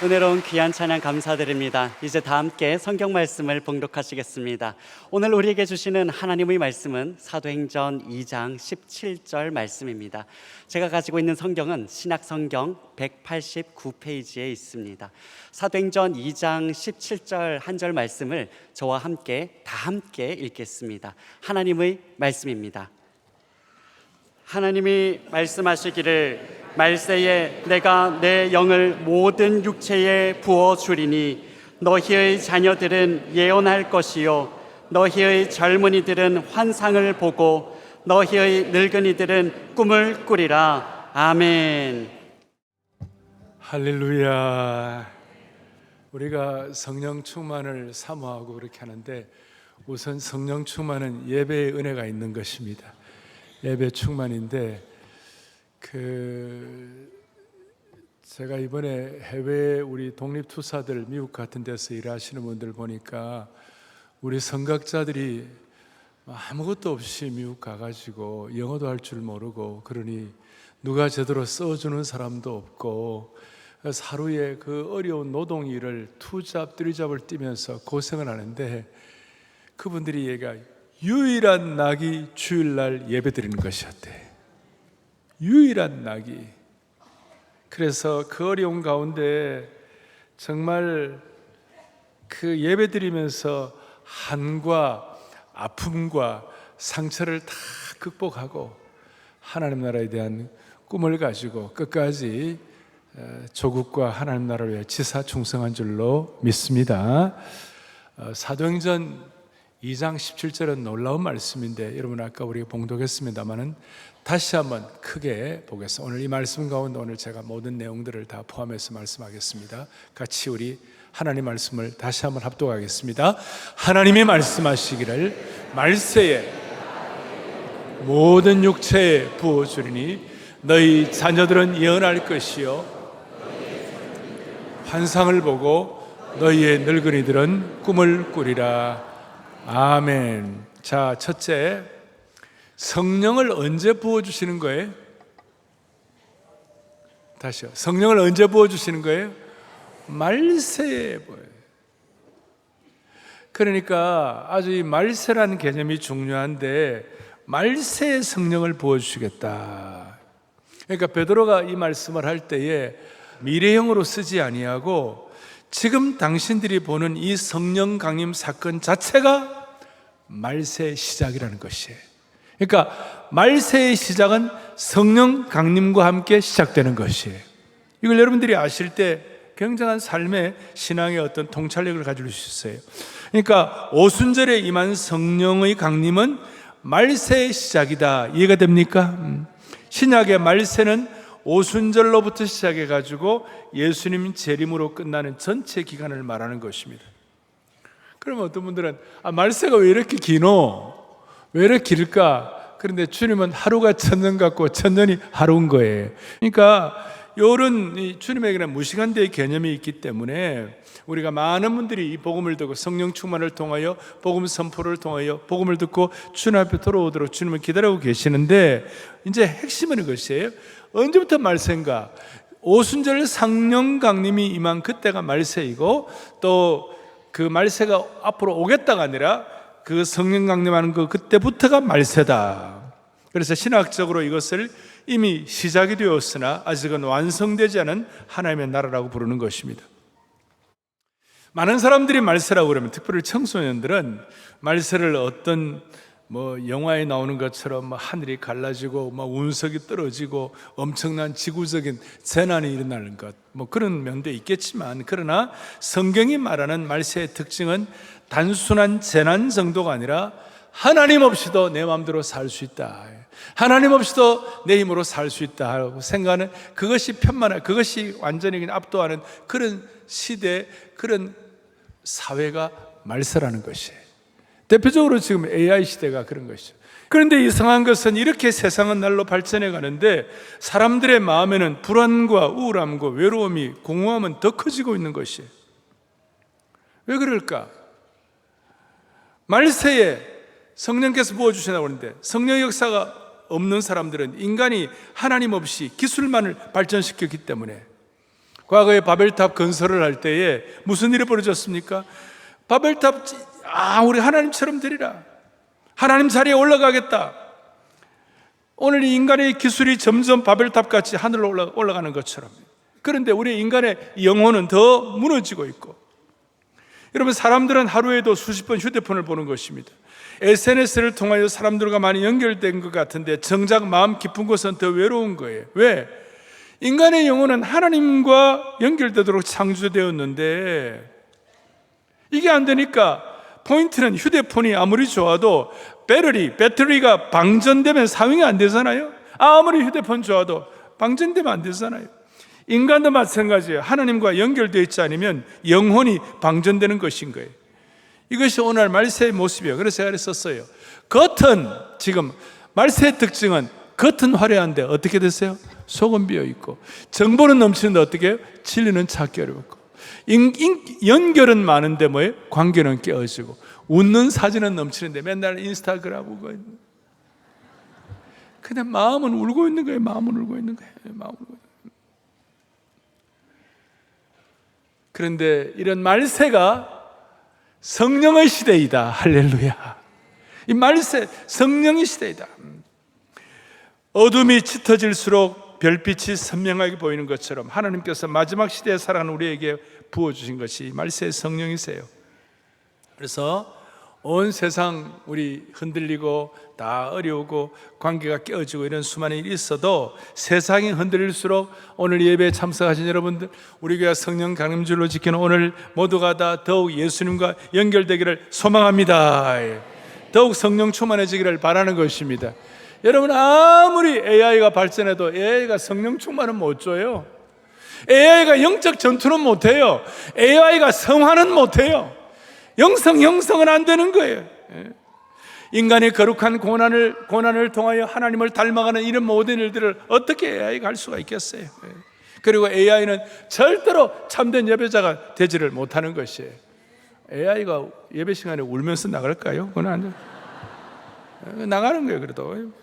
은혜로운 귀한 찬양 감사드립니다. 이제 다 함께 성경 말씀을 봉독하시겠습니다. 오늘 우리에게 주시는 하나님의 말씀은 사도행전 2장 17절 말씀입니다. 제가 가지고 있는 성경은 신약성경 189페이지에 있습니다. 사도행전 2장 17절 한 절 말씀을 저와 함께 다 함께 읽겠습니다. 하나님의 말씀입니다. 하나님이 말씀하시기를 말세에 내가 내 영을 모든 육체에 부어주리니 너희의 자녀들은 예언할 것이요 너희의 젊은이들은 환상을 보고 너희의 늙은이들은 꿈을 꾸리라. 아멘. 할렐루야. 우리가 성령 충만을 사모하고 그렇게 하는데 우선 성령 충만은 예배의 은혜가 있는 것입니다. 예배 충만인데 제가 이번에 해외 우리 독립투사들 미국 같은 데서 일하시는 분들 보니까 우리 선각자들이 아무것도 없이 미국 가가지고 영어도 할 줄 모르고 그러니 누가 제대로 써주는 사람도 없고 하루에 그 어려운 노동 일을 투잡, 쓰리잡을 뛰면서 고생을 하는데 그분들이 얘가 유일한 낙이 주일날 예배 드리는 것이었대. 유일한 낙이. 그래서 그 어려운 가운데 정말 그 예배 드리면서 한과 아픔과 상처를 다 극복하고 하나님 나라에 대한 꿈을 가지고 끝까지 조국과 하나님 나라를 위해 지사 충성한 줄로 믿습니다. 사도행전 2장 17절은 놀라운 말씀인데 여러분 아까 우리가 봉독했습니다마는 다시 한번 크게 보겠습니다. 오늘 이 말씀 가운데 오늘 제가 모든 내용들을 다 포함해서 말씀하겠습니다. 같이 우리 하나님 말씀을 다시 한번 합독하겠습니다. 하나님이 말씀하시기를 말세에 모든 육체에 부어주리니 너희 자녀들은 예언할 것이요 환상을 보고 너희의 늙은이들은 꿈을 꾸리라. 아멘. 자, 첫째, 성령을 언제 부어주시는 거예요? 다시요. 성령을 언제 부어주시는 거예요? 말세에 부어요. 그러니까 아주 이 말세라는 개념이 중요한데 말세에 성령을 부어주시겠다. 그러니까 베드로가 이 말씀을 할 때에 미래형으로 쓰지 아니하고 지금 당신들이 보는 이 성령 강림 사건 자체가 말세의 시작이라는 것이에요. 그러니까 말세의 시작은 성령 강림과 함께 시작되는 것이에요. 이걸 여러분들이 아실 때 굉장한 삶의 신앙의 어떤 통찰력을 가질 수 있어요. 그러니까 오순절에 임한 성령의 강림은 말세의 시작이다. 이해가 됩니까? 신약의 말세는 오순절로부터 시작해가지고 예수님 재림으로 끝나는 전체 기간을 말하는 것입니다. 그러면 어떤 분들은 말세가 왜 이렇게 기노? 왜 이렇게 길까? 그런데 주님은 하루가 천년 같고 천년이 하루인 거예요. 그러니까 이런 주님에게는 무시간대의 개념이 있기 때문에 우리가 많은 분들이 이 복음을 듣고 성령 충만을 통하여 복음 선포를 통하여 복음을 듣고 주님 앞에 돌아오도록 주님을 기다리고 계시는데 이제 핵심은 이것이에요. 언제부터 말세인가? 오순절 성령 강림이 임한 그때가 말세이고 또 그 말세가 앞으로 오겠다가 아니라 그 성령 강림하는 그때부터가 말세다. 그래서 신학적으로 이것을 이미 시작이 되었으나 아직은 완성되지 않은 하나님의 나라라고 부르는 것입니다. 많은 사람들이 말세라고 그러면 특별히 청소년들은 말세를 어떤 영화에 나오는 것처럼 하늘이 갈라지고 운석이 떨어지고 엄청난 지구적인 재난이 일어나는 것 그런 면도 있겠지만 그러나 성경이 말하는 말세의 특징은 단순한 재난 정도가 아니라 하나님 없이도 내 마음대로 살 수 있다. 하나님 없이도 내 힘으로 살 수 있다 하고 생각하는 그것이 편만한 그것이 완전히 압도하는 그런 시대 그런 사회가 말세라는 것이에요. 대표적으로 지금 AI 시대가 그런 것이죠. 그런데 이상한 것은 이렇게 세상은 날로 발전해 가는데 사람들의 마음에는 불안과 우울함과 외로움이 공허함은 더 커지고 있는 것이에요. 왜 그럴까? 말세에 성령께서 부어주신다고 하는데 성령 역사가 없는 사람들은 인간이 하나님 없이 기술만을 발전시켰기 때문에 과거에 바벨탑 건설을 할 때에 무슨 일이 벌어졌습니까? 바벨탑, 우리 하나님처럼 되리라, 하나님 자리에 올라가겠다. 오늘 이 인간의 기술이 점점 바벨탑 같이 하늘로 올라가는 것처럼, 그런데 우리 인간의 영혼은 더 무너지고 있고, 여러분, 사람들은 하루에도 수십 번 휴대폰을 보는 것입니다. SNS를 통하여 사람들과 많이 연결된 것 같은데 정작 마음 깊은 곳은 더 외로운 거예요. 왜? 인간의 영혼은 하나님과 연결되도록 창조되었는데 이게 안 되니까, 포인트는 휴대폰이 아무리 좋아도 배터리가 방전되면 사용이 안 되잖아요. 아무리 휴대폰 좋아도 방전되면 안 되잖아요. 인간도 마찬가지예요. 하나님과 연결되어 있지 않으면 영혼이 방전되는 것인 거예요. 이것이 오늘 말세의 모습이에요. 그래서 제가 썼어요. 지금 말세의 특징은 겉은 화려한데 어떻게 됐어요? 속은 비어있고, 정보는 넘치는데 어떻게 해요? 진리는 찾기 어렵고, 연결은 많은데 뭐예요? 관계는 깨어지고, 웃는 사진은 넘치는데 맨날 인스타그램 보고, 그냥 마음은 울고 있는 거예요. 마음은 울고 있는 거예요. 그런데 이런 말세가 성령의 시대이다. 할렐루야. 이 말세, 성령의 시대이다. 어둠이 짙어질수록 별빛이 선명하게 보이는 것처럼 하나님께서 마지막 시대에 살아가는 우리에게 부어주신 것이 말세의 성령이세요. 그래서 온 세상 우리 흔들리고 다 어려우고 관계가 깨어지고 이런 수많은 일이 있어도 세상이 흔들릴수록 오늘 예배에 참석하신 여러분들, 우리 교회 성령 강림줄로 지키는 오늘 모두가 다 더욱 예수님과 연결되기를 소망합니다. 더욱 성령 충만해지기를 바라는 것입니다. 여러분, 아무리 AI가 발전해도 AI가 성령 충만은 못 줘요. AI가 영적 전투는 못해요. AI가 성화는 못해요. 형성은 안 되는 거예요. 인간의 거룩한 고난을 통하여 하나님을 닮아가는 이런 모든 일들을 어떻게 AI가 할 수가 있겠어요? 그리고 AI는 절대로 참된 예배자가 되지를 못하는 것이에요. AI가 예배 시간에 울면서 나갈까요? 그건 안 돼요. 나가는 거예요. 그래도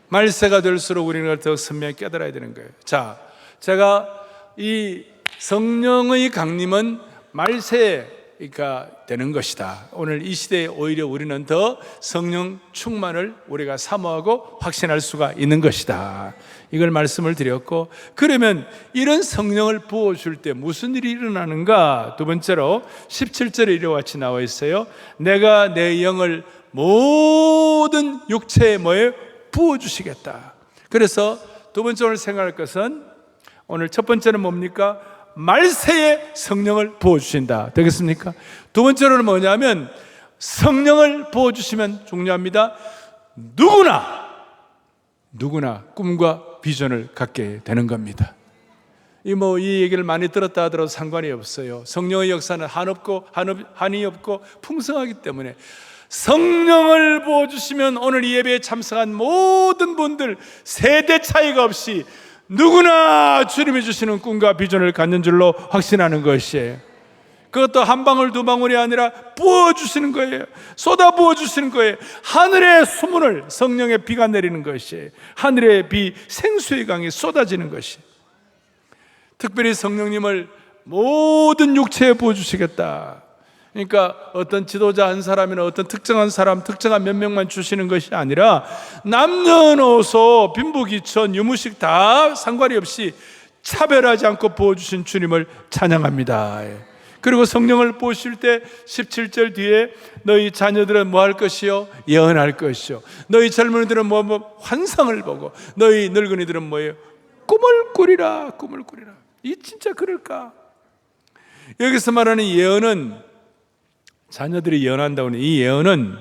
말세가 될수록 우리는 더 선명히 깨달아야 되는 거예요. 자, 제가 이 성령의 강림은 말세가 되는 것이다. 오늘 이 시대에 오히려 우리는 더 성령 충만을 우리가 사모하고 확신할 수가 있는 것이다. 이걸 말씀을 드렸고, 그러면 이런 성령을 부어줄 때 무슨 일이 일어나는가? 두 번째로 17절에 이와 같이 나와 있어요. 내가 내 영을 모든 육체에 부어주시겠다. 그래서 두 번째로 생각할 것은, 오늘 첫 번째는 뭡니까? 말세에 성령을 부어주신다. 되겠습니까? 두 번째로는 뭐냐면, 성령을 부어주시면 중요합니다. 누구나 꿈과 비전을 갖게 되는 겁니다. 이 얘기를 많이 들었다 하더라도 상관이 없어요. 성령의 역사는 한이 없고 풍성하기 때문에 성령을 부어주시면 오늘 이 예배에 참석한 모든 분들 세대 차이가 없이 누구나 주님이 주시는 꿈과 비전을 갖는 줄로 확신하는 것이에요. 그것도 한 방울 두 방울이 아니라 부어주시는 거예요. 쏟아 부어주시는 거예요. 하늘의 수문을 성령의 비가 내리는 것이에요. 하늘의 비, 생수의 강이 쏟아지는 것이에요. 특별히 성령님을 모든 육체에 부어주시겠다. 그러니까 어떤 지도자 한 사람이나 어떤 특정한 사람, 특정한 몇 명만 주시는 것이 아니라 남녀노소, 빈부귀천, 유무식 다 상관이 없이 차별하지 않고 부어주신 주님을 찬양합니다. 그리고 성령을 부으실 때 17절 뒤에 너희 자녀들은 뭐 할 것이요? 예언할 것이요. 너희 젊은이들은 환상을 보고, 너희 늙은이들은 뭐예요? 꿈을 꾸리라. 이 진짜 그럴까? 여기서 말하는 예언은, 자녀들이 예언한다고 하는 이 예언은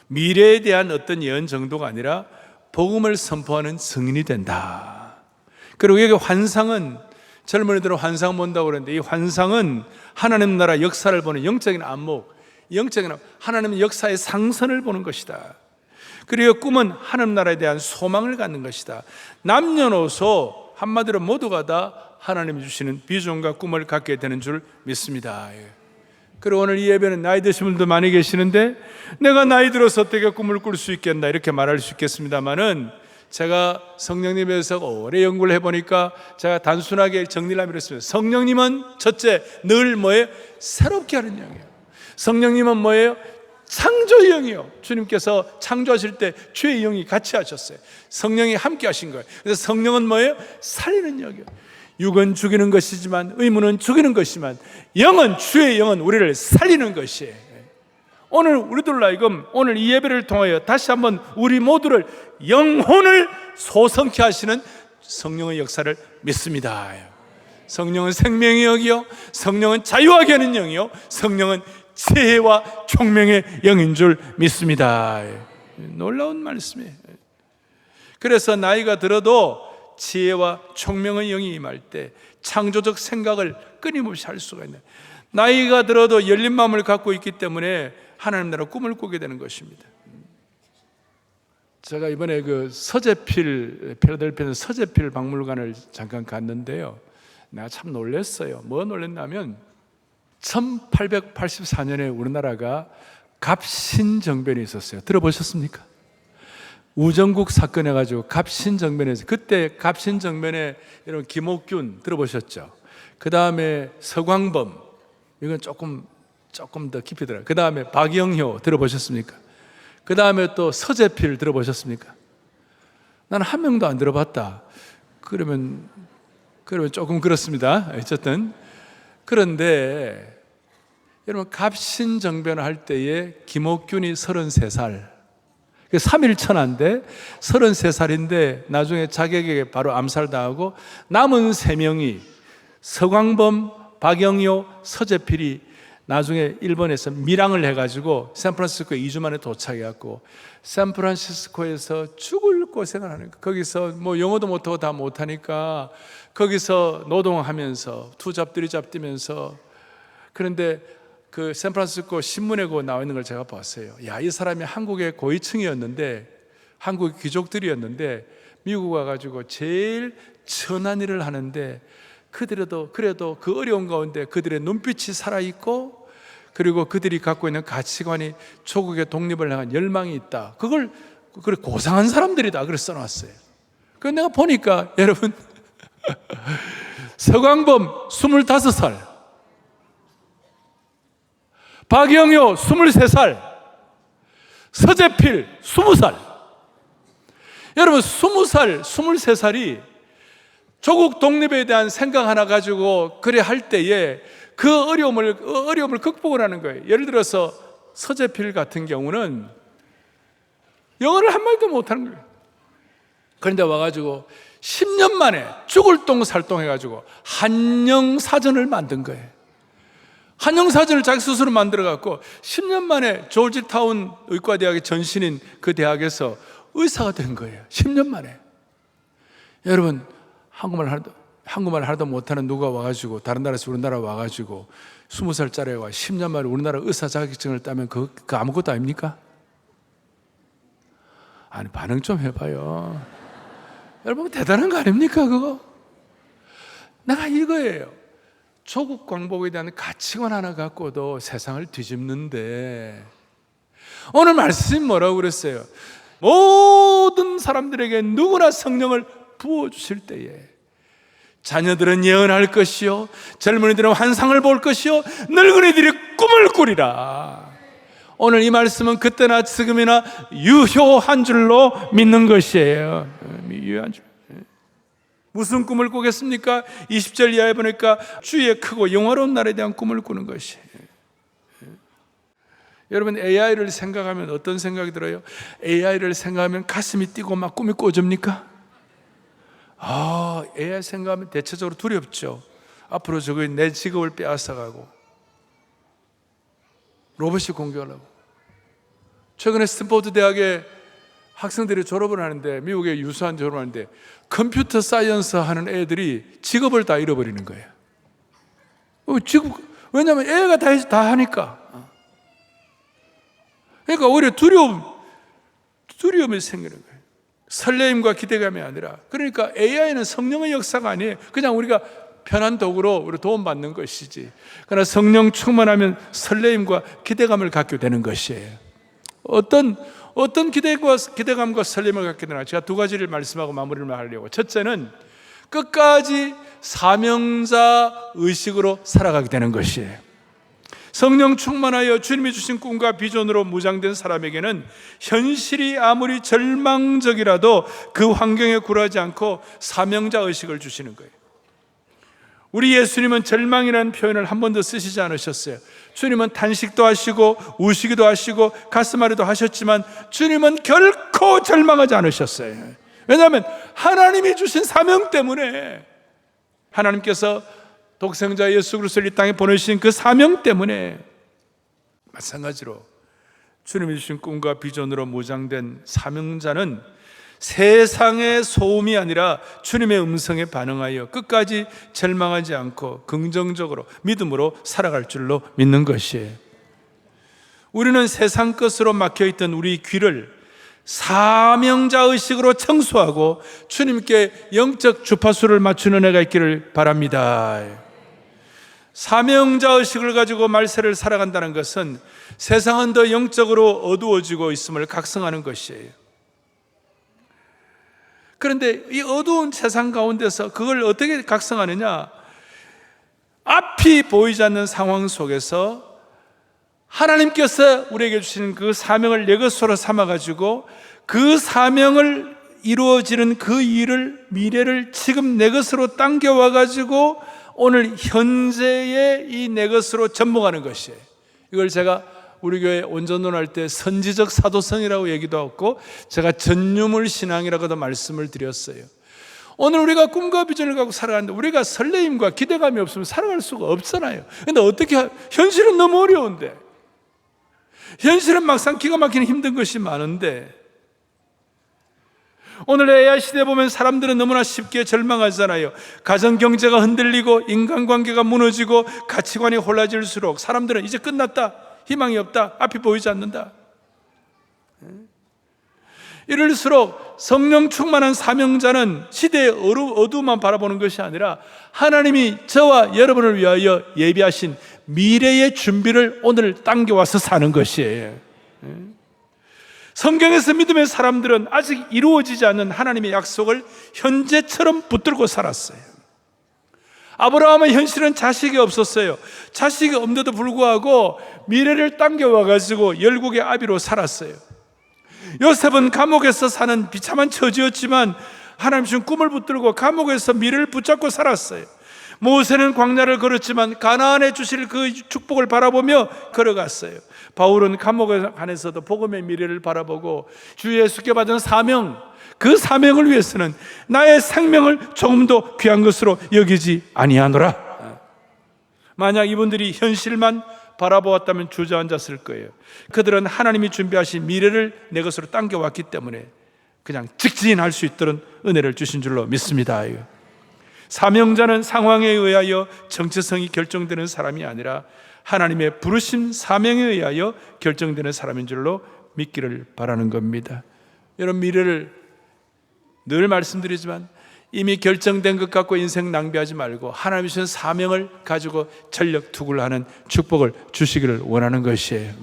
미래에 대한 어떤 예언 정도가 아니라 복음을 선포하는 증인이 된다. 그리고 여기 환상은, 젊은이들은 환상 본다고 그러는데, 이 환상은 하나님 나라 역사를 보는 영적인 안목, 하나님의 역사의 상선을 보는 것이다. 그리고 꿈은 하나님 나라에 대한 소망을 갖는 것이다. 남녀노소 한마디로 모두가 다 하나님이 주시는 비전과 꿈을 갖게 되는 줄 믿습니다. 그리고 오늘 이 예배는 나이 드신 분도 많이 계시는데, 내가 나이 들어서 어떻게 꿈을 꿀 수 있겠나 이렇게 말할 수 있겠습니다만은, 제가 성령님에서 오래 연구를 해보니까 제가 단순하게 정리를 하면 이렇습니다. 성령님은 첫째, 늘 뭐예요? 새롭게 하는 영이에요. 성령님은 뭐예요? 창조의 영이요. 주님께서 창조하실 때 주의 영이 같이 하셨어요. 성령이 함께 하신 거예요. 그래서 성령은 뭐예요? 살리는 영이에요. 육은 죽이는 것이지만, 의무는 죽이는 것이지만, 영은, 주의 영은 우리를 살리는 것이에요. 오늘 우리들로 하여금 오늘 이 예배를 통하여 다시 한번 우리 모두를 영혼을 소성케 하시는 성령의 역사를 믿습니다. 성령은 생명의 영이요, 성령은 자유하게 하는 영이요, 성령은 지혜와 총명의 영인 줄 믿습니다. 놀라운 말씀이에요. 그래서 나이가 들어도 지혜와 총명의 영이 임할 때 창조적 생각을 끊임없이 할 수가 있는, 나이가 들어도 열린 마음을 갖고 있기 때문에 하나님 나라 꿈을 꾸게 되는 것입니다. 제가 이번에 그 필라델피아 서재필 박물관을 잠깐 갔는데요, 내가 참 놀랐어요. 뭐 놀랐냐면 1884년에 우리나라가 갑신정변이 있었어요. 들어보셨습니까? 우정국 사건 해가지고 갑신정변에서, 그때 갑신정변에 이런 김옥균 들어보셨죠? 그 다음에 서광범, 이건 조금 더 깊이 들어요. 그 다음에 박영효 들어보셨습니까? 그 다음에 또 서재필 들어보셨습니까? 나는 한 명도 안 들어봤다. 그러면 조금 그렇습니다. 어쨌든 그런데 여러분, 갑신정변을 할 때에 김옥균이 33살, 3.1천하인데 33살인데 나중에 자객에게 바로 암살당하고 남은 3명이 서광범, 박영효, 서재필이 나중에 일본에서 밀항을 해가지고 샌프란시스코에 2주 만에 도착해갖고 샌프란시스코에서 죽을 고생을 하는 거예요. 거기서 뭐 영어도 못하고 다 못하니까 거기서 노동하면서 투잡 들이잡 뛰면서, 그런데 그 샌프란시스코 신문에 그 나와 있는 걸 제가 봤어요. 야, 이 사람이 한국의 고위층이었는데, 한국의 귀족들이었는데 미국 와가지고 제일 천한 일을 하는데, 그래도 그 어려운 가운데 그들의 눈빛이 살아있고, 그리고 그들이 갖고 있는 가치관이 조국의 독립을 향한 열망이 있다. 그걸 고상한 사람들이다. 그걸 써놨어요. 그래서 내가 보니까 여러분, 서광범 25살, 박영효 23살, 서재필 20살. 여러분, 20살, 23살이 조국 독립에 대한 생각 하나 가지고 그래 할 때에 그 어려움을 극복을 하는 거예요. 예를 들어서 서재필 같은 경우는 영어를 한마디도 못하는 거예요. 그런데 와가지고 10년 만에 죽을 똥 살똥 해가지고 한영사전을 만든 거예요. 한영사전을 자기 스스로 만들어갖고 10년 만에 조지타운 의과대학의 전신인 그 대학에서 의사가 된 거예요. 10년 만에. 여러분, 한국말 하나도 못하는 누가 와가지고 다른 나라에서 우리나라 와가지고 20살짜리가 10년 만에 우리나라 의사 자격증을 따면 그 아무것도 아닙니까? 아니, 반응 좀 해봐요. 여러분, 대단한 거 아닙니까 그거? 내가 이거예요. 조국 광복에 대한 가치관 하나 갖고도 세상을 뒤집는데, 오늘 말씀이 뭐라고 그랬어요? 모든 사람들에게 누구나 성령을 부어주실 때에 자녀들은 예언할 것이요, 젊은이들은 환상을 볼 것이요, 늙은이들이 꿈을 꾸리라. 오늘 이 말씀은 그때나 지금이나 유효한 줄로 믿는 것이에요. 유효한 줄. 무슨 꿈을 꾸겠습니까? 20절 이하에 보니까 주의 크고 영화로운 날에 대한 꿈을 꾸는 것이에요. 여러분, AI를 생각하면 어떤 생각이 들어요? AI를 생각하면 가슴이 뛰고 막 꿈이 꿔집니까? AI 생각하면 대체적으로 두렵죠. 앞으로 저거 내 직업을 빼앗아가고 로봇이 공격하려고. 최근에 스탠포드 대학에 학생들이 졸업을 하는데, 미국의 유수한 졸업을 하는데 컴퓨터 사이언스 하는 애들이 직업을 다 잃어버리는 거예요. 왜냐하면 AI가 다 하니까. 그러니까 오히려 두려움이 생기는 거예요. 설레임과 기대감이 아니라. 그러니까 AI는 성령의 역사가 아니에요. 그냥 우리가 편한 도구로 우리 도움받는 것이지. 그러나 성령 충만하면 설레임과 기대감을 갖게 되는 것이에요. 어떤 어떤 기대감과 설렘을 갖게 되나? 제가 두 가지를 말씀하고 마무리를 하려고. 첫째는 끝까지 사명자 의식으로 살아가게 되는 것이에요. 성령 충만하여 주님이 주신 꿈과 비전으로 무장된 사람에게는 현실이 아무리 절망적이라도 그 환경에 굴하지 않고 사명자 의식을 주시는 거예요. 우리 예수님은 절망이라는 표현을 한 번도 쓰시지 않으셨어요. 주님은 탄식도 하시고 우시기도 하시고 가슴앓이도 하셨지만 주님은 결코 절망하지 않으셨어요. 왜냐하면 하나님이 주신 사명 때문에, 하나님께서 독생자 예수 그리스도를 이 땅에 보내신 그 사명 때문에. 마찬가지로 주님이 주신 꿈과 비전으로 무장된 사명자는 세상의 소음이 아니라 주님의 음성에 반응하여 끝까지 절망하지 않고 긍정적으로 믿음으로 살아갈 줄로 믿는 것이에요. 우리는 세상 것으로 막혀있던 우리 귀를 사명자 의식으로 청소하고 주님께 영적 주파수를 맞추는 애가 있기를 바랍니다. 사명자 의식을 가지고 말세를 살아간다는 것은 세상은 더 영적으로 어두워지고 있음을 각성하는 것이에요. 그런데 이 어두운 세상 가운데서 그걸 어떻게 각성하느냐? 앞이 보이지 않는 상황 속에서 하나님께서 우리에게 주신 그 사명을 내 것으로 삼아가지고 그 사명을 이루어지는 그 일을, 미래를 지금 내 것으로 당겨와가지고 오늘 현재의 이 내 것으로 접목하는 것이에요. 이걸 제가 우리 교회 온전론할 때 선지적 사도성이라고 얘기도 하고 제가 전유물 신앙이라고도 말씀을 드렸어요. 오늘 우리가 꿈과 비전을 갖고 살아가는데 우리가 설레임과 기대감이 없으면 살아갈 수가 없잖아요. 그런데 어떻게, 현실은 너무 어려운데, 현실은 막상 기가 막히는 힘든 것이 많은데, 오늘 AI 시대에 보면 사람들은 너무나 쉽게 절망하잖아요. 가정 경제가 흔들리고 인간관계가 무너지고 가치관이 혼란해질수록 사람들은 이제 끝났다, 희망이 없다, 앞이 보이지 않는다. 이럴수록 성령 충만한 사명자는 시대의 어두움만 바라보는 것이 아니라 하나님이 저와 여러분을 위하여 예비하신 미래의 준비를 오늘 당겨와서 사는 것이에요. 성경에서 믿음의 사람들은 아직 이루어지지 않는 하나님의 약속을 현재처럼 붙들고 살았어요. 아브라함은 현실은 자식이 없었어요. 자식이 없는데도 불구하고 미래를 당겨와가지고 열국의 아비로 살았어요. 요셉은 감옥에서 사는 비참한 처지였지만 하나님 주신 꿈을 붙들고 감옥에서 미래를 붙잡고 살았어요. 모세는 광야를 걸었지만 가나안에 주실 그 축복을 바라보며 걸어갔어요. 바울은 감옥 안에서도 복음의 미래를 바라보고 주 예수께 받은 사명, 그 사명을 위해서는 나의 생명을 조금도 귀한 것으로 여기지 아니하노라. 만약 이분들이 현실만 바라보았다면 주저앉았을 거예요. 그들은 하나님이 준비하신 미래를 내 것으로 당겨왔기 때문에 그냥 직진할 수 있도록 은혜를 주신 줄로 믿습니다. 사명자는 상황에 의하여 정체성이 결정되는 사람이 아니라 하나님의 부르심 사명에 의하여 결정되는 사람인 줄로 믿기를 바라는 겁니다. 여러분, 미래를 늘 말씀드리지만 이미 결정된 것 갖고 인생 낭비하지 말고 하나님이 주신 사명을 가지고 전력 투구를 하는 축복을 주시기를 원하는 것이에요.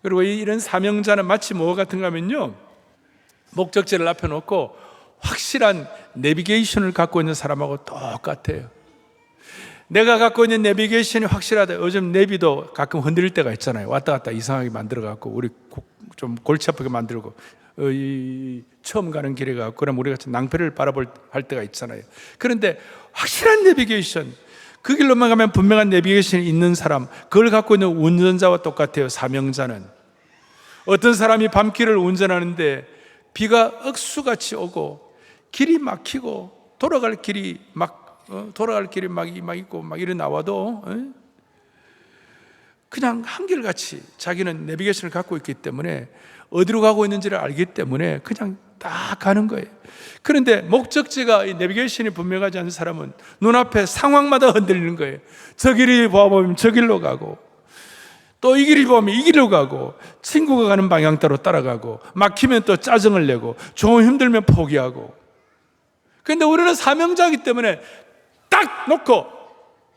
그리고 이런 사명자는 마치 뭐와 같은가 하면요, 목적지를 앞에 놓고 확실한 내비게이션을 갖고 있는 사람하고 똑같아요. 내가 갖고 있는 내비게이션이 확실하다. 요즘 내비도 가끔 흔들릴 때가 있잖아요. 왔다 갔다 이상하게 만들어갖고 우리 좀 골치 아프게 만들고 처음 가는 길에 가고 그럼 우리가 낭패를 바라볼 할 때가 있잖아요. 그런데 확실한 내비게이션, 그 길로만 가면 분명한 내비게이션이 있는 사람, 그걸 갖고 있는 운전자와 똑같아요. 사명자는 어떤 사람이 밤길을 운전하는데 비가 억수같이 오고 길이 막히고 돌아갈 길이 막 있고 막 이래 나와도 그냥 한결같이 자기는 내비게이션을 갖고 있기 때문에 어디로 가고 있는지를 알기 때문에 그냥 딱 가는 거예요. 그런데 목적지가 이 내비게이션이 분명하지 않은 사람은 눈앞에 상황마다 흔들리는 거예요. 저 길이 보면 저 길로 가고 또 이 길이 보면 이 길로 가고 친구가 가는 방향 따로 따라가고 막히면 또 짜증을 내고 좀 힘들면 포기하고. 그런데 우리는 사명자이기 때문에 딱 놓고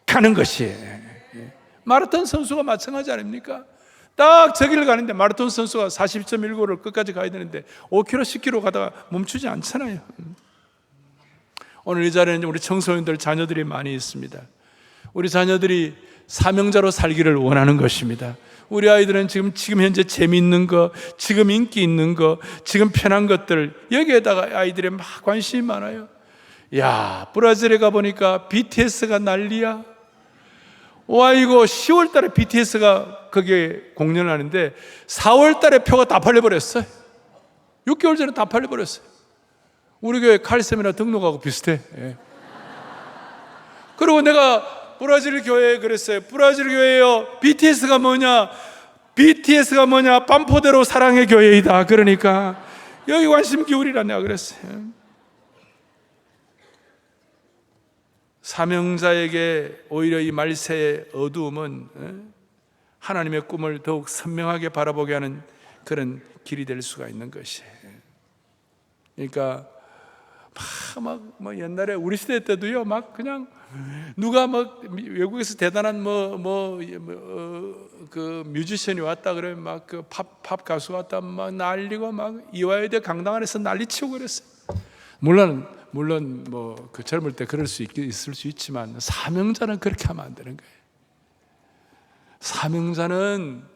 가는 것이에요. 마라톤 선수가 마찬가지 아닙니까? 딱 저기를 가는데 마라톤 선수가 42.19를 끝까지 가야 되는데 5km, 10km 가다가 멈추지 않잖아요. 오늘 이 자리에는 우리 청소년들, 자녀들이 많이 있습니다. 우리 자녀들이 사명자로 살기를 원하는 것입니다. 우리 아이들은 지금 현재 재미있는 거, 지금 인기 있는 거, 지금 편한 것들, 여기에다가 아이들의 막 관심이 많아요. 야, 브라질에 가보니까 BTS가 난리야. 와, 이거 10월 달에 BTS가 거기에 공연을 하는데 4월 달에 표가 다 팔려버렸어요. 6개월 전에 다 팔려버렸어요. 우리 교회 칼셈이나 등록하고 비슷해. 예. 그리고 내가 브라질 교회에 그랬어요. 브라질 교회요, BTS가 뭐냐? BTS가 뭐냐? 반포대로 사랑의 교회이다. 그러니까 여기 관심 기울이라 내가 그랬어요. 사명자에게 오히려 이 말세의 어두움은 하나님의 꿈을 더욱 선명하게 바라보게 하는 그런 길이 될 수가 있는 것이에요. 그러니까 막 옛날에 우리 시대 때도요, 막 그냥 누가 막 외국에서 대단한 그 뮤지션이 왔다 그러면 막 그 팝 가수 왔다 막 난리고 막 이화여대 강당 안에서 난리치고 그랬어요. 물론 뭐 그 젊을 때 그럴 수 있을 수 있지만 사명자는 그렇게 하면 안 되는 거예요. 사명자는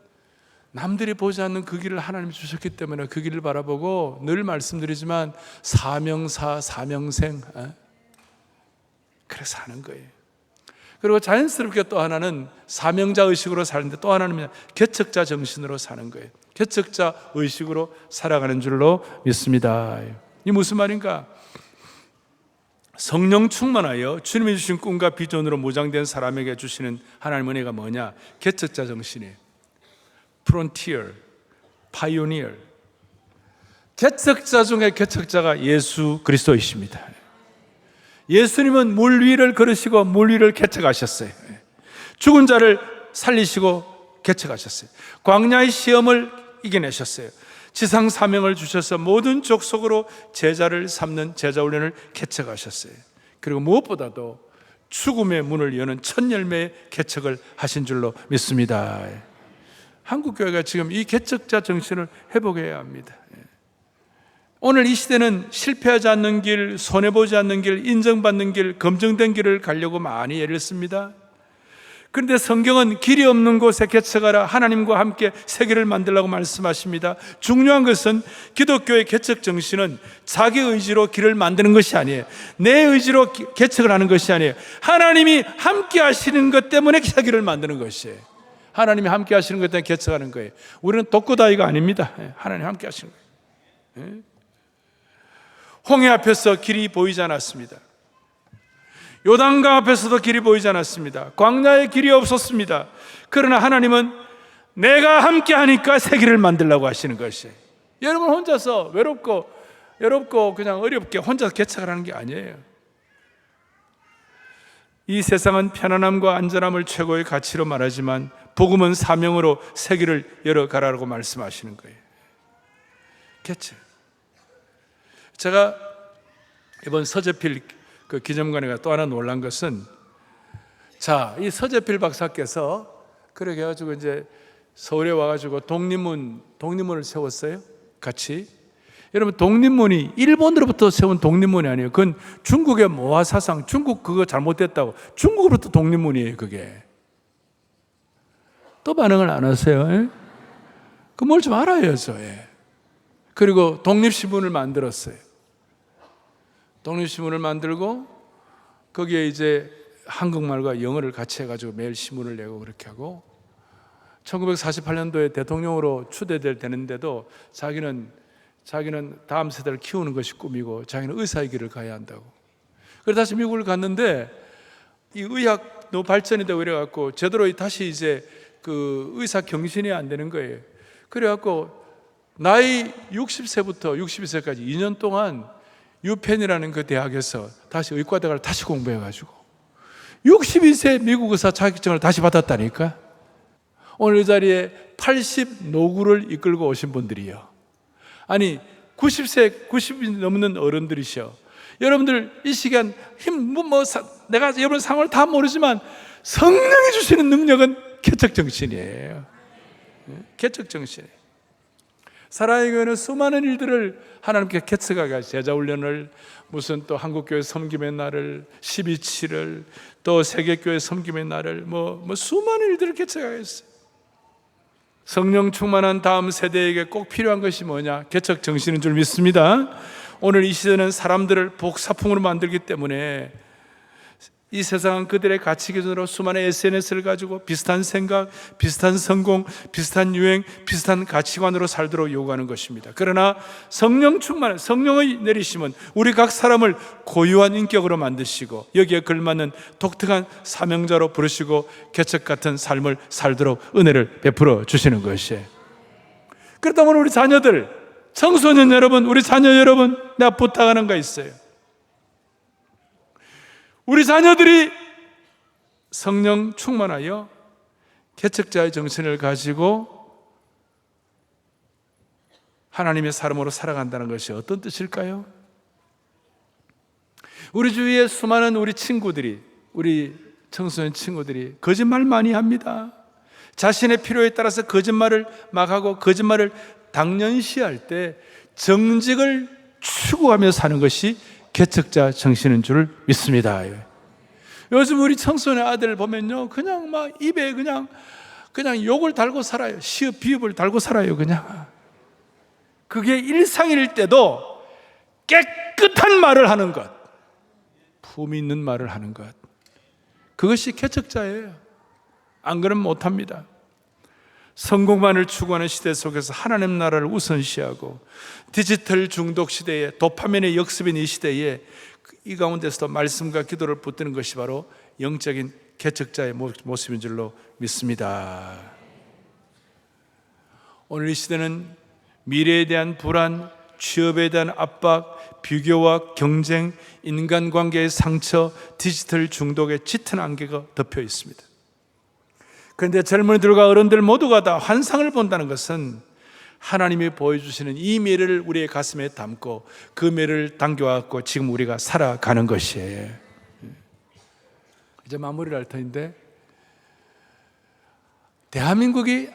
남들이 보지 않는 그 길을 하나님이 주셨기 때문에 그 길을 바라보고, 늘 말씀드리지만 사명사, 사명생, 그래서 하는 거예요. 그리고 자연스럽게 또 하나는 사명자 의식으로 사는데, 또 하나는 개척자 정신으로 사는 거예요. 개척자 의식으로 살아가는 줄로 믿습니다. 이 무슨 말인가? 성령 충만하여 주님이 주신 꿈과 비전으로 무장된 사람에게 주시는 하나님의 은혜가 뭐냐? 개척자 정신이에요. 프론티어, 파이오니어. 개척자 중에 개척자가 예수 그리스도이십니다. 예수님은 물 위를 걸으시고 물 위를 개척하셨어요. 죽은 자를 살리시고 개척하셨어요. 광야의 시험을 이겨내셨어요. 지상 사명을 주셔서 모든 족속으로 제자를 삼는 제자 훈련을 개척하셨어요. 그리고 무엇보다도 죽음의 문을 여는 첫 열매의 개척을 하신 줄로 믿습니다. 한국교회가 지금 이 개척자 정신을 회복해야 합니다. 오늘 이 시대는 실패하지 않는 길, 손해보지 않는 길, 인정받는 길, 검증된 길을 가려고 많이 애를 씁니다. 그런데 성경은 길이 없는 곳에 개척하라, 하나님과 함께 세계를 만들라고 말씀하십니다. 중요한 것은 기독교의 개척 정신은 자기 의지로 길을 만드는 것이 아니에요. 내 의지로 개척을 하는 것이 아니에요. 하나님이 함께 하시는 것 때문에 세계를 만드는 것이에요. 하나님이 함께 하시는 것 때문에 개척하는 거예요. 우리는 독고다이가 아닙니다. 하나님 함께 하시는 거예요. 홍해 앞에서 길이 보이지 않았습니다. 요단강 앞에서도 길이 보이지 않았습니다. 광야에 길이 없었습니다. 그러나 하나님은 내가 함께 하니까 세계를 만들려고 하시는 것이에요. 여러분 혼자서 외롭고 그냥 어렵게 혼자서 개척을 하는 게 아니에요. 이 세상은 편안함과 안전함을 최고의 가치로 말하지만 복음은 사명으로 세계를 열어가라고 말씀하시는 거예요. 개척. 제가 이번 서재필 그 기념관에 또 하나 놀란 것은, 이 서재필 박사께서 그렇게 해가지고 이제 서울에 와가지고 독립문을 세웠어요. 같이. 여러분, 독립문이 일본으로부터 세운 독립문이 아니에요. 그건 중국의 모화 사상, 중국 그거 잘못됐다고. 중국으로부터 독립문이에요, 그게. 또 반응을 안 하세요? 그 뭘 좀 알아야죠. 그리고 독립신문을 만들었어요. 독립신문을 만들고 거기에 이제 한국말과 영어를 같이 해가지고 매일 신문을 내고 그렇게 하고, 1948년도에 대통령으로 추대되는데도 자기는 다음 세대를 키우는 것이 꿈이고 자기는 의사의 길을 가야 한다고. 그래서 다시 미국을 갔는데 이 의학 너무 발전이 되고 이래갖고 제대로 다시 이제 그 의사 경신이 안 되는 거예요. 그래갖고 나이 60세부터 62세까지 2년 동안 유펜이라는 그 대학에서 다시 의과대학을 다시 공부해가지고 62세 미국 의사 자격증을 다시 받았다니까. 오늘 이 자리에 80 노구를 이끌고 오신 분들이요. 아니 90이 넘는 어른들이셔. 여러분들 이 시간 내가 여러분 상황을 다 모르지만 성령이 주시는 능력은 개척 정신이에요. 개척 정신에 사랑의 교회는 수많은 일들을 하나님께 개척하게 제자 훈련을, 무슨 또 한국교회 섬김의 날을, 12.7을, 또 세계교회 섬김의 날을 뭐 수많은 일들을 개척하게 했어요. 성령 충만한 다음 세대에게 꼭 필요한 것이 뭐냐? 개척 정신인 줄 믿습니다. 오늘 이 시대는 사람들을 복사풍으로 만들기 때문에 이 세상은 그들의 가치 기준으로 수많은 SNS를 가지고 비슷한 생각, 비슷한 성공, 비슷한 유행, 비슷한 가치관으로 살도록 요구하는 것입니다. 그러나 성령 충만, 성령의 내리심은 우리 각 사람을 고유한 인격으로 만드시고 여기에 걸맞는 독특한 사명자로 부르시고 개척 같은 삶을 살도록 은혜를 베풀어 주시는 것이에요. 그렇다 보면 우리 자녀들, 청소년 여러분, 우리 자녀 여러분, 내가 부탁하는 거 있어요. 우리 자녀들이 성령 충만하여 개척자의 정신을 가지고 하나님의 사람으로 살아간다는 것이 어떤 뜻일까요? 우리 주위에 수많은 우리 친구들이, 우리 청소년 친구들이 거짓말 많이 합니다. 자신의 필요에 따라서 거짓말을 막 하고 거짓말을 당연시할 때 정직을 추구하며 사는 것이 개척자 정신인 줄 믿습니다. 요즘 우리 청소년 아들 보면요, 그냥 막 입에 그냥 욕을 달고 살아요. 시읍 비읍을 달고 살아요. 그냥 그게 일상일 때도 깨끗한 말을 하는 것, 품위 있는 말을 하는 것, 그것이 개척자예요. 안 그러면 못합니다. 성공만을 추구하는 시대 속에서 하나님 나라를 우선시하고 디지털 중독 시대에, 도파민의 역습인 이 시대에 이 가운데서도 말씀과 기도를 붙드는 것이 바로 영적인 개척자의 모습인 줄로 믿습니다. 오늘 이 시대는 미래에 대한 불안, 취업에 대한 압박, 비교와 경쟁, 인간관계의 상처, 디지털 중독의 짙은 안개가 덮여 있습니다. 그런데 젊은이들과 어른들 모두가 다 환상을 본다는 것은 하나님이 보여주시는 이 미래를 우리의 가슴에 담고 그 미래를 당겨왔고 지금 우리가 살아가는 것이에요. 이제 마무리를 할 터인데, 대한민국이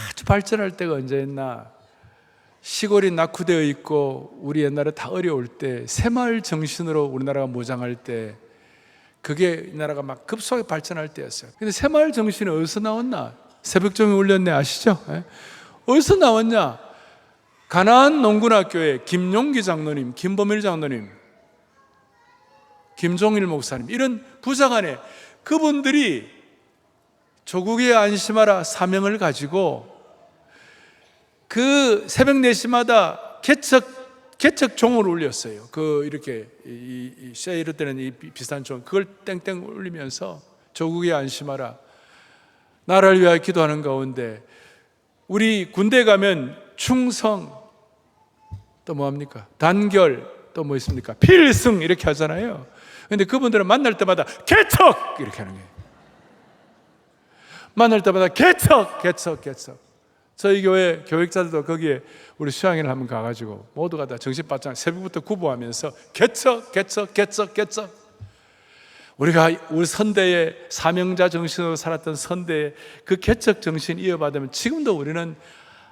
아주 발전할 때가 언제였나? 시골이 낙후되어 있고 우리 옛날에 다 어려울 때, 새마을 정신으로 우리나라가 무장할 때, 그게 이 나라가 막 급속하게 발전할 때였어요. 근데 새마을 정신이 어디서 나왔나? 새벽종이 울렸네, 아시죠? 어디서 나왔냐? 가나안 농군학교에 김용기 장로님, 김범일 장로님, 김종일 목사님, 이런 부자간에 그분들이 조국에 안심하라 사명을 가지고 그 새벽 4시마다 개척 종을 울렸어요. 그 이렇게 이 쉐이르 때는 이 비슷한 종, 그걸 땡땡 울리면서 조국에 안심하라, 나라를 위하여 기도하는 가운데 우리 군대 가면 충성, 또 뭐합니까? 단결, 또 뭐 있습니까? 필승 이렇게 하잖아요. 근데 그분들은 만날 때마다 개척 이렇게 하는 거예요. 만날 때마다 개척. 저희 교회 교육자들도 거기에 우리 수양회를 한번 가가지고 모두가 다 정신바짝 새벽부터 구보하면서 개척. 우리가 우리 선대의 사명자 정신으로 살았던 선대의 그 개척 정신 이어받으면 지금도 우리는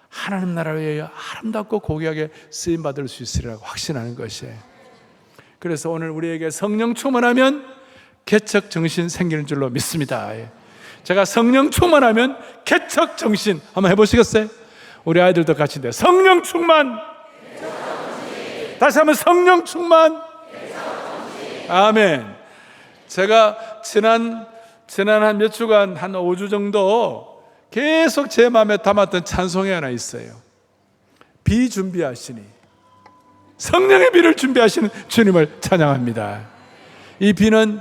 하나님 나라를 위하여 아름답고 고귀하게 쓰임받을 수 있으리라고 확신하는 것이에요. 그래서 오늘 우리에게 성령 충만하면 개척 정신 생기는 줄로 믿습니다. 제가 성령 충만하면 개척 정신 한번 해보시겠어요? 우리 아이들도 같이 돼. 성령 충만. 다시 한번 성령 충만. 아멘. 제가 지난 한 몇 주간, 한 5주 정도 계속 제 마음에 담았던 찬송이 하나 있어요. 비 준비하시니, 성령의 비를 준비하시는 주님을 찬양합니다. 이 비는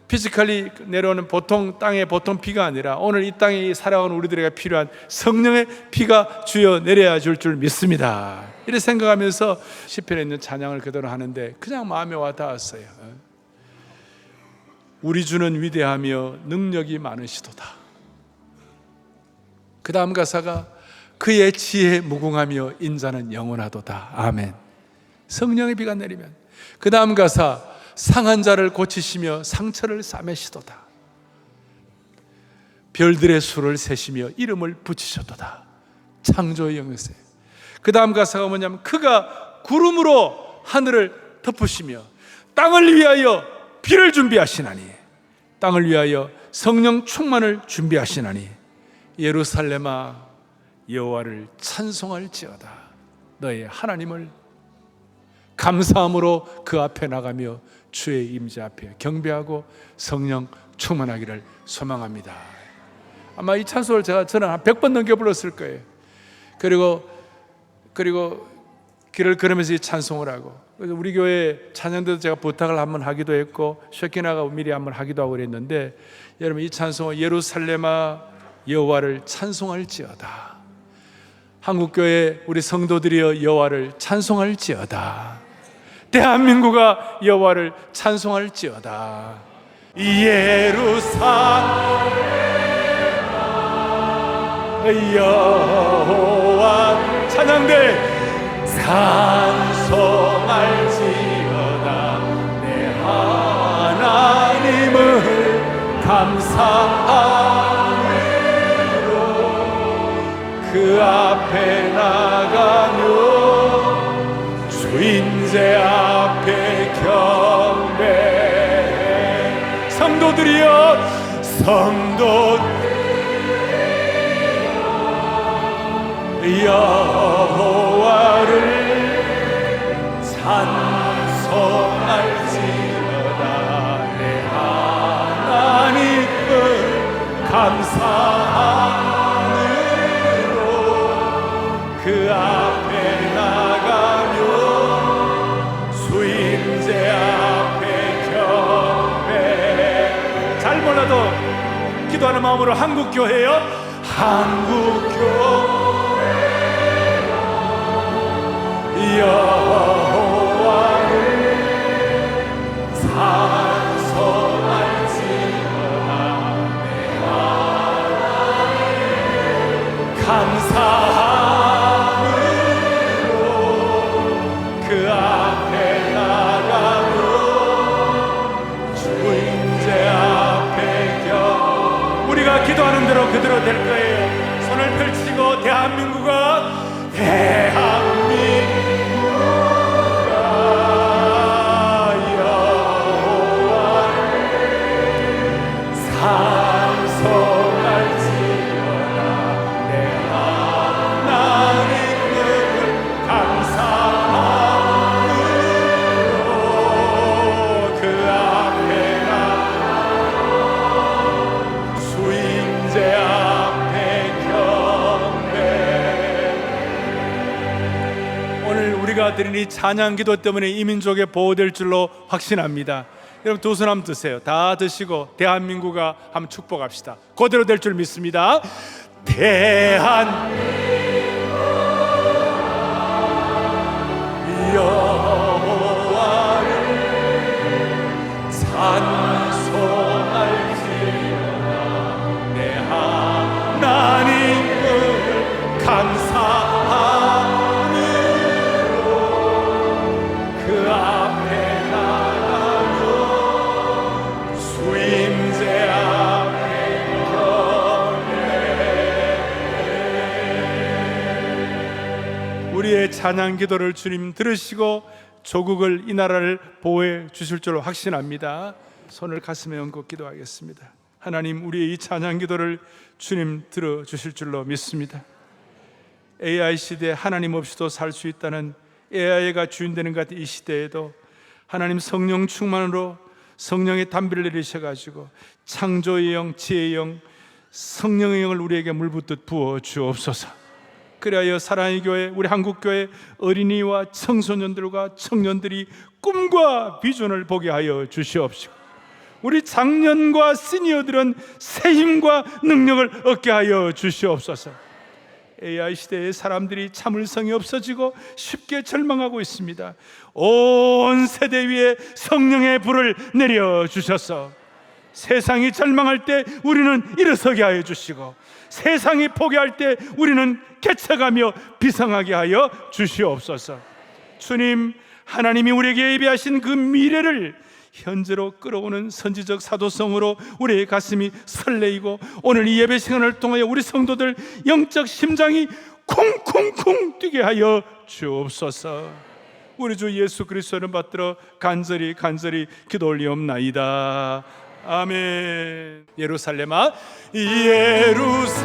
피지컬리 내려오는 보통 땅의 보통 비가 아니라 오늘 이 땅에 살아가는 우리들에게 필요한 성령의 비가 주여 내려야 줄 믿습니다. 이렇게 생각하면서 시편에 있는 찬양을 그대로 하는데 그냥 마음에 와 닿았어요. 우리 주는 위대하며 능력이 많으시도다. 그 다음 가사가 그의 지혜 무궁하며 인자는 영원하도다. 아멘. 성령의 비가 내리면 그 다음 가사 상한 자를 고치시며 상처를 싸매시도다. 별들의 수를 세시며 이름을 붙이셨도다. 창조의 영이세요. 그 다음 가사가 뭐냐면 그가 구름으로 하늘을 덮으시며 땅을 위하여 비를 준비하시나니 땅을 위하여 성령 충만을 준비하시나니 예루살렘아 여호와를 찬송할지어다. 너의 하나님을 감사함으로 그 앞에 나가며 주의 임재 앞에 경배하고 성령 충만하기를 소망합니다. 아마 이 찬송을 저는 한 100번 넘게 불렀을 거예요. 그리고 길을 걸으면서 이 찬송을 하고, 그래서 우리 교회 찬양대도 제가 부탁을 한번 하기도 했고 쉐키나가 미리 한번 하기도 하고 그랬는데, 여러분 이 찬송은 예루살렘아 여호와를 찬송할지어다. 한국교회 우리 성도들이여 여호와를 찬송할지어다. 대한민국아 여호와를 찬송할지어다. 예루살렘 여호와 찬양대 찬송할지어다. 내 하나님을 감사함으로 그 앞에 나가며 주인재 앞에 경배. 성도들이여 여호와를 찬송할지어다. 내 하나님을 감사함으로 그 앞에 나가며 수임제 앞에 경배. 잘 몰라도 기도하는 마음으로 한국교회요 한국교회 여호와를 찬송할지어다. 내 하나님 감사함으로 그 앞에 나가며 주인재 앞에 우리가 기도하는 대로 그대로 될 거예요. 손을 펼치고 대한민국아 드린 이 찬양 기도 때문에 이 민족에 보호될 줄로 확신합니다. 여러분 두 손 한번 드세요. 다 드시고 대한민국아 한번 축복합시다. 그대로 될 줄 믿습니다. 여호와를 찬송할지어다. 내 하나님을 우리의 찬양 기도를 주님 들으시고 조국을 이 나라를 보호해 주실 줄로 확신합니다. 손을 가슴에 얹고 기도하겠습니다. 하나님, 우리의 이 찬양 기도를 주님 들어주실 줄로 믿습니다. AI 시대에 하나님 없이도 살 수 있다는 AI가 주인 되는 것 같은 이 시대에도 하나님 성령 충만으로 성령의 담비를 내리셔가지고 창조의 영, 지혜의 영, 성령의 영을 우리에게 물붓듯 부어 주옵소서. 그리하여 사랑의 교회, 우리 한국교회 어린이와 청소년들과 청년들이 꿈과 비전을 보게 하여 주시옵시고, 우리 장년과 시니어들은 새 힘과 능력을 얻게 하여 주시옵소서. AI 시대의 사람들이 참을성이 없어지고 쉽게 절망하고 있습니다. 온 세대 위에 성령의 불을 내려주셔서 세상이 절망할 때 우리는 일어서게 하여 주시고, 세상이 포기할 때 우리는 개척하며 비상하게 하여 주시옵소서. 주님, 하나님이 우리에게 예비하신 그 미래를 현재로 끌어오는 선지적 사도성으로 우리의 가슴이 설레이고, 오늘 이 예배 시간을 통하여 우리 성도들 영적 심장이 쿵쿵쿵 뛰게 하여 주옵소서. 우리 주 예수 그리스도를 받들어 간절히 기도 올리옵나이다. 아멘. 예루살렘아, 예루살렘